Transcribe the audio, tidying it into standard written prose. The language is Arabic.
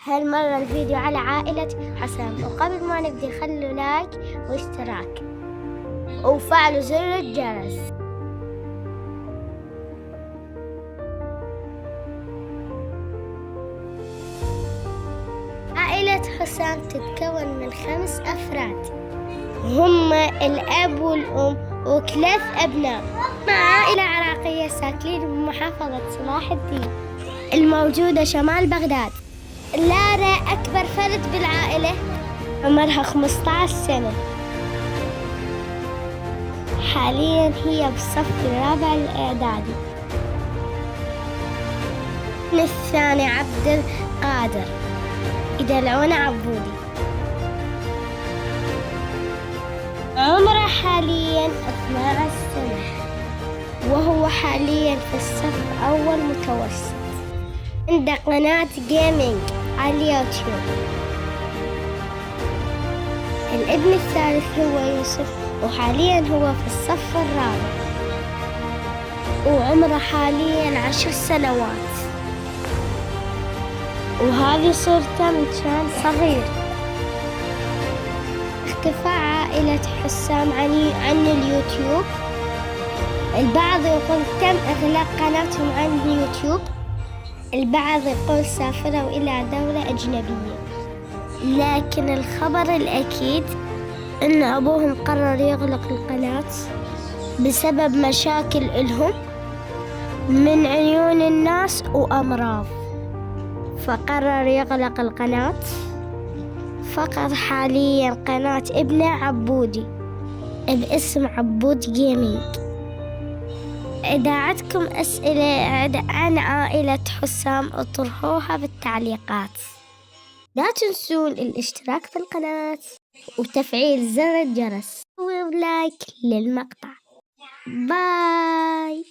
هالمرة الفيديو على عائلة حسام، وقبل ما نبدأ خلوا لايك واشتراك وفعلوا زر الجرس. عائلة حسام تتكون من 5 أفراد، هم الأب والأم و3 أبناء، مع عائلة عراقية ساكنين بمحافظة صلاح الدين الموجودة شمال بغداد. لارا أكبر فرد بالعائلة، عمرها 15 سنة، حالياً هي بالصف الرابع الإعدادي. الثاني عبد القادر، يدلعونه عبودي، عمره حالياً 12 سنة، وهو حالياً في الصف أول متوسط. عنده قناة جيمينج على اليوتيوب. الابن الثالث هو يوسف، وحالياً هو في الصف الرابع، وعمره حالياً 10 سنوات، وهذه صورته من كان صغير. اختفاء عائلة حسام عن اليوتيوب، البعض يقول تم إغلاق قناتهم عن اليوتيوب، البعض يقول سافروا إلى دولة أجنبية، لكن الخبر الأكيد إن أبوهم قرر يغلق القناة بسبب مشاكل إلهم من عيون الناس وأمراض، فقرر يغلق القناة. فقط حاليا قناة ابنه عبودي باسم عبود جيمينج. إذا عندكم أسئلة عن عائلة حسام اطرحوها بالتعليقات. لا تنسون الاشتراك في القناة وتفعيل زر الجرس ولايك للمقطع. باي.